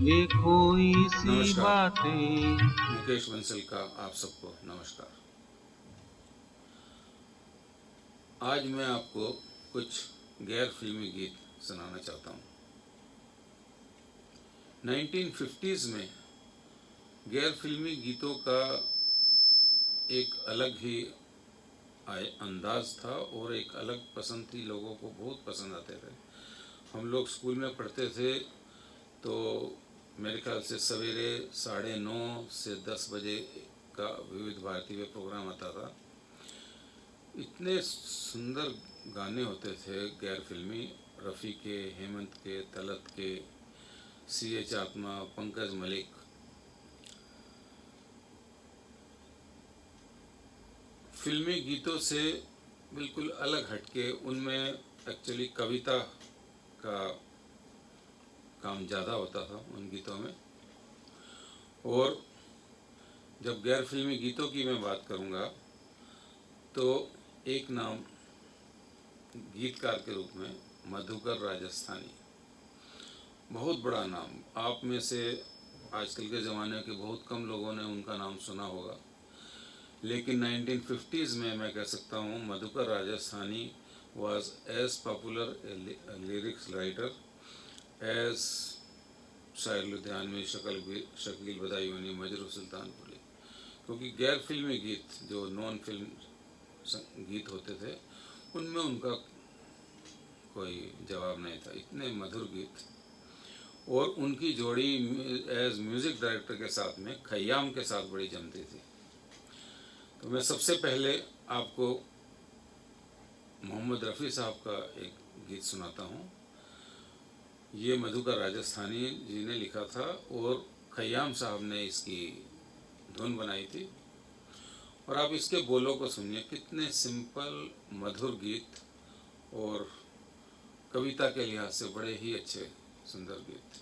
ये कोई सी नमस्कार। बातें। मुकेश बंसल का आप सबको नमस्कार। आज मैं आपको कुछ गैर फिल्मी गीत सुनाना चाहता हूँ। 1950s में गैर फिल्मी गीतों का एक अलग ही अंदाज था और एक अलग पसंद थी, लोगों को बहुत पसंद आते थे। हम लोग स्कूल में पढ़ते थे तो मेरे ख्याल से सवेरे 9:30 से 10 बजे का विविध भारती में प्रोग्राम आता था। इतने सुंदर गाने होते थे गैर फिल्मी, रफ़ी के, हेमंत के, तलत के, CH आत्मा, पंकज मलिक। फिल्मी गीतों से बिल्कुल अलग हटके उनमें एक्चुअली कविता का काम ज़्यादा होता था उन गीतों में। और जब गैर फिल्मी गीतों की मैं बात करूँगा तो एक नाम गीतकार के रूप में मधुकर राजस्थानी, बहुत बड़ा नाम। आप में से आजकल के ज़माने के बहुत कम लोगों ने उनका नाम सुना होगा, लेकिन 1950s में मैं कह सकता हूँ Madhukar Rajasthani was as popular a lyrics writer as शायर लुधियानवी, शकील बदायूनी, मजरू सुल्तानपुरी। क्योंकि गैर फिल्मी गीत जो नॉन फिल्म गीत होते थे उनमें उनका कोई जवाब नहीं था, इतने मधुर गीत। और उनकी जोड़ी एज म्यूज़िक डायरेक्टर के साथ में खयाम के साथ बड़ी जमती थी। तो मैं सबसे पहले आपको मोहम्मद रफ़ी साहब का एक गीत सुनाता हूँ। ये मधुकर राजस्थानी जी ने लिखा था और खयाम साहब ने इसकी धुन बनाई थी। और आप इसके बोलों को सुनिए, कितने सिंपल मधुर गीत और कविता के लिहाज से बड़े ही अच्छे सुंदर गीत।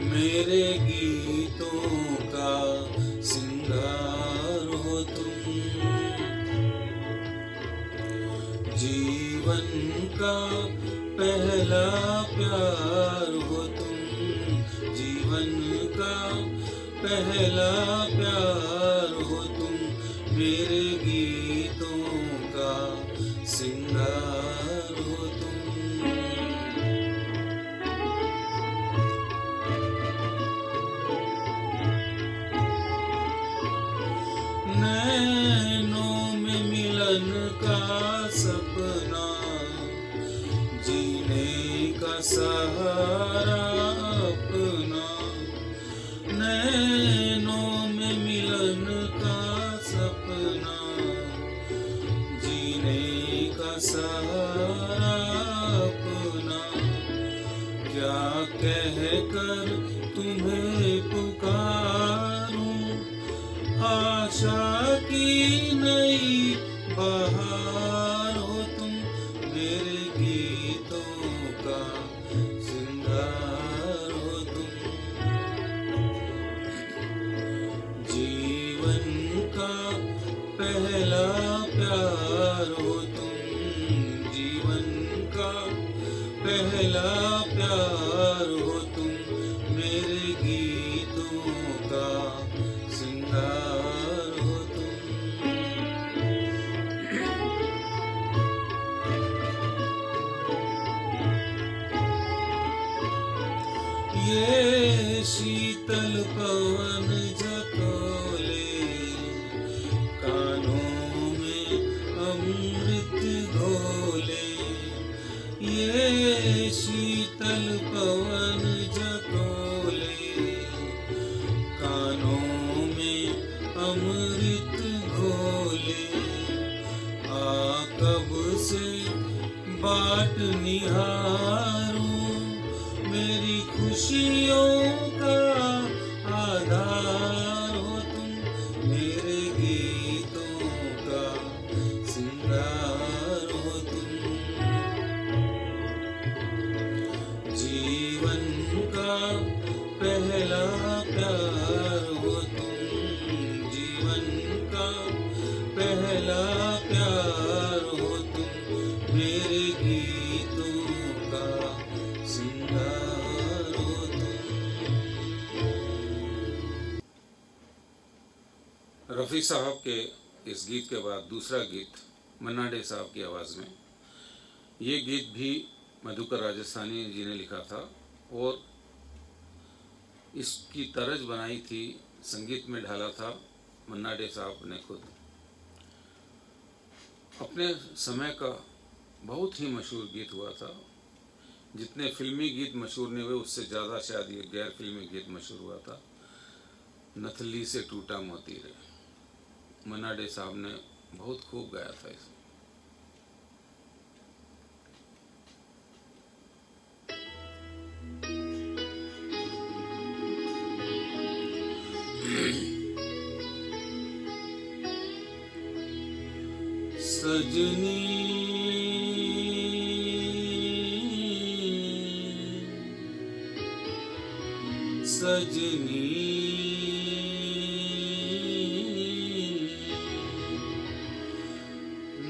मेरे गीतों का सिंगार हो तुम, जीवन का पहला प्यार हो तुम, जीवन का पहला प्यार हो तुम, मेरे गीतों का सिंगार हो तुम। नैनों में मिलन का सपना, जीने का सहारा अपना। नैनों में मिलन का सपना, जीने का सहारा अपना। क्या कहकर तुम्हें पुकारूं, आशा की नई बहार हो तुम, मेरे गीतों का सिंगार हो तुम। जीवन का पहला प्यार हो तुम, जीवन का पहला प्यार हो तुम, मेरे गीतों का सिंगार हो तुम। ये शीतल पवन झकोले, कानों में अमृत घोले। ये शीतल पवन झकोले, कानों में अमृत घोले। आ कब से बाट निहारूं, मेरी खुशियों का आधार हो तुम, मेरे गीतों का सिंगार रफ़ी साहब के इस गीत के बाद दूसरा गीत मन्ना डे साहब की आवाज़ में। ये गीत भी मधुकर राजस्थानी जी ने लिखा था और इसकी तर्ज बनाई थी, संगीत में ढाला था मन्ना डे साहब ने खुद। अपने समय का बहुत ही मशहूर गीत हुआ था। जितने फिल्मी गीत मशहूर नहीं हुए उससे ज़्यादा शायद ये गैर फिल्मी गीत मशहूर हुआ था। नथली से टूटा मोती रे, मन्ना डे साहब ने बहुत खूब गाया था इसे। सजनी सजनी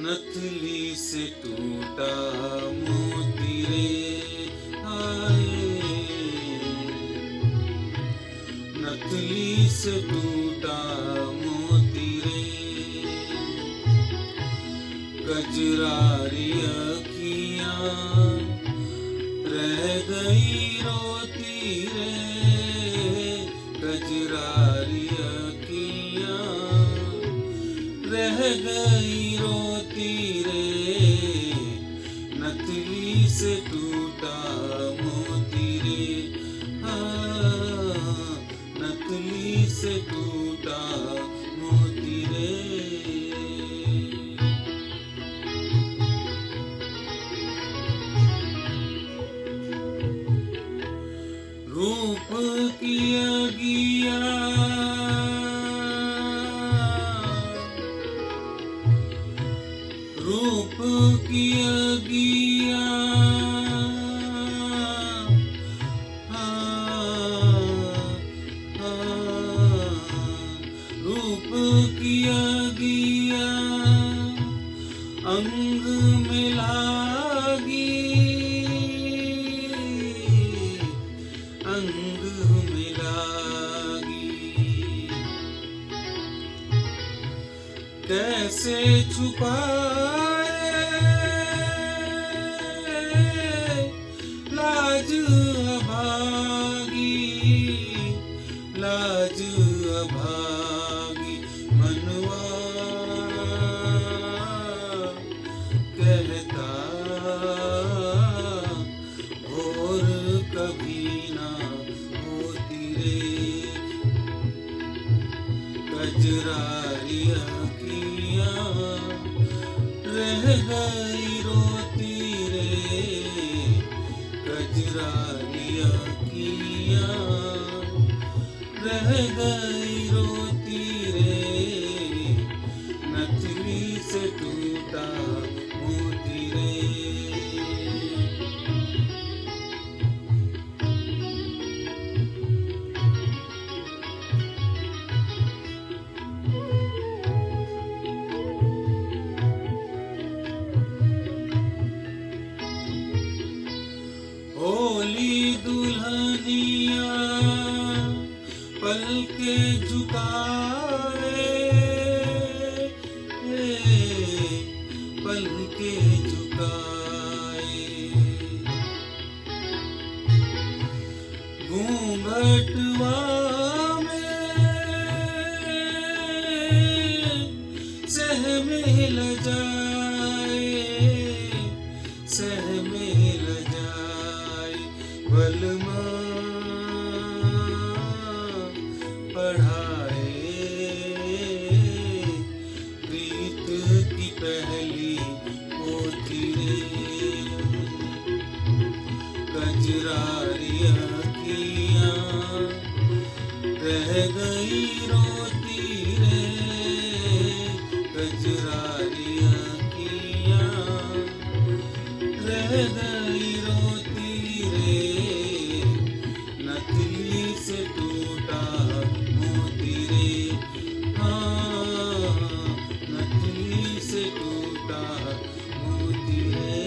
नथली से टूटा मोती रे आए, नथली से टूटा मोती रे, कजरारी अखियाँ रह गई रोती रे, कजरारी अखियाँ रह गई रोती रे, नथली से टूटा मोती रे, हाँ नथली से टूटा मोती रे। रूप की अगिया रूप की अगिया रूप की अगिया अंग में लागी, अंग में लागी, कैसे छुपाए लाज अभागी, लाज अभागी, मनवा कहता भोर कभी ना होती रे, कजरारी अखियाँ रह गई रोती रे, कजरारी अखियाँ रह गई रोती रे, नथली से टूटा मोती रे। होली दुल्हनिया पलके झुकाए, पलके झुकाए, घूंघटवा में सहमेल जाए, सहमेल जाए, बलमा पढ़ाए प्रीत की पहली पोथी रे, कजरारी अखियाँ रह गई रोती रे, कजरारी अखियाँ रह गई रोती रे, नथली से टूटा मोती रे, हाँ नथली से टूटा मोती रे।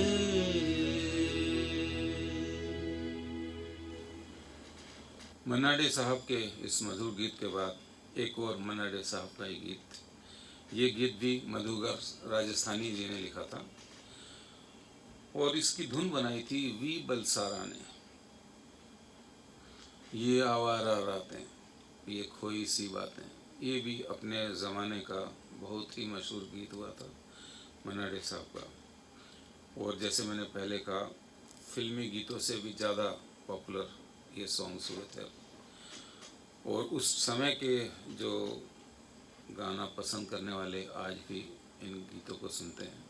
मन्ना डे साहब के इस मधुर गीत के बाद एक और मन्ना डे साहब का ही गीत। ये गीत भी मधुकर राजस्थानी जी ने लिखा था और इसकी धुन बनाई थी वी बलसारा ने। ये आवारा रातें, ये खोई सी बातें, ये भी अपने ज़माने का बहुत ही मशहूर गीत हुआ था मन्ना डे साहब का। और जैसे मैंने पहले कहा, फिल्मी गीतों से भी ज़्यादा पॉपुलर ये सॉन्ग्स हुए थे। और उस समय के जो गाना पसंद करने वाले आज भी इन गीतों को सुनते हैं।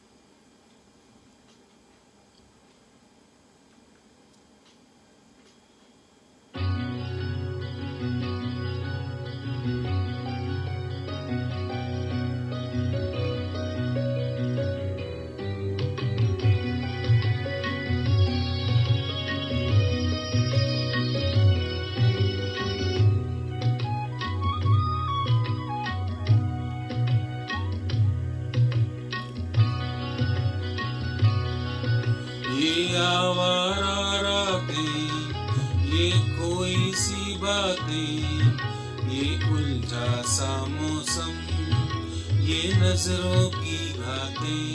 ये आवारा रातें, ये खोई सी बातें, ये उलझा सा मौसम, ये नजरों की बातें।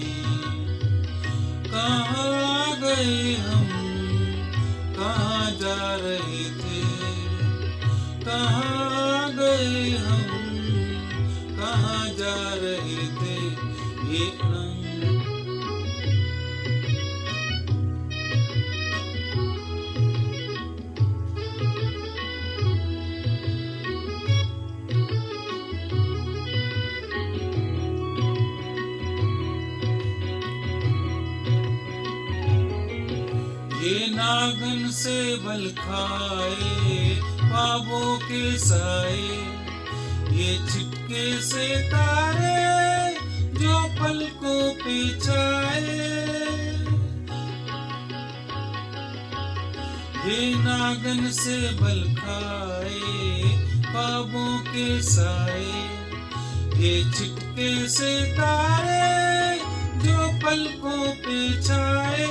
कहाँ आ गए हम, कहाँ जा रहे थे, कहाँ आ गए हम, कहाँ जा रहे थे। ये ये नागन से बल खाए ख्वाबों के साए, ये छिटके से तारे जो पलकों पे छाए। ये नागन से बल खाए ख्वाबों के साए, ये छिटके से तारे जो पलकों पे छाए।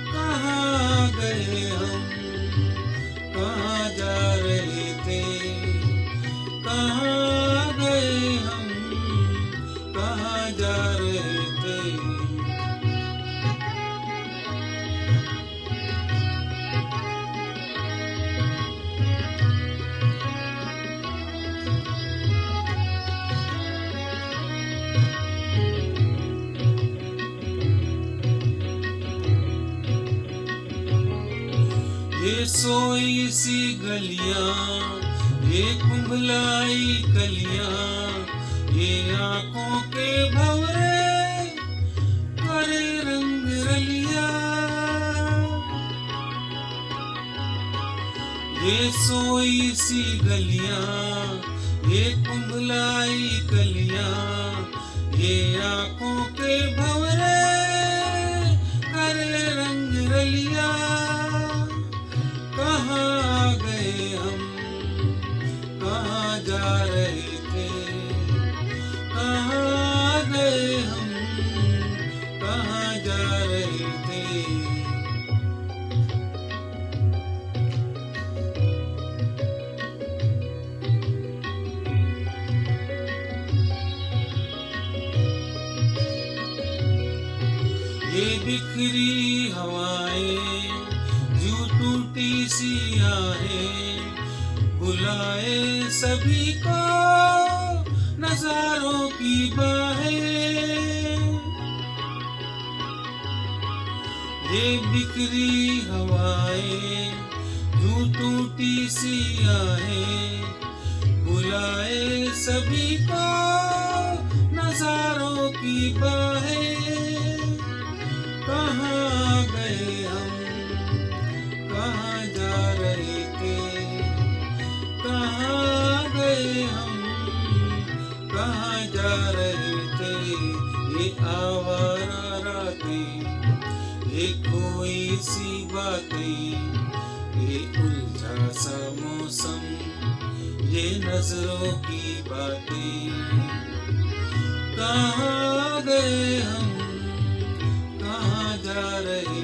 कहाँ गए हम, कहाँ जा रहे थे, कहाँ गए हम, कहाँ जा रहे थे। ये सोई सी गलियां, ये कुंभलाई कलियां, ये आंखों के भंवरे करे रंग रलिया। ये सोई सी गलियां, ये कुंभलाई कलियां, ये आंखों के भंवरे करे रंग रलिया। कहाँ गए हम, कहाँ जा रहे थे, कहाँ गए हम, कहाँ जा रहे थे। ये बिखरी हवाएं, यूं टूटी सी आहें, बुलाए सभी को नजारों की बाहें। ये बिखरी हवाएं, यूं टूटी सी आहें, बुलाए सभी को नजारों की बाहें। कहाँ गए हम, कहाँ जा रहे थे, कहाँ गए हम, कहाँ जा रहे थे। ये आवारा रातें, ये खोई सी बातें, ये उलझा सा मौसम, ये नजरों की बातें। कहाँ गए हम, कहाँ जा रहे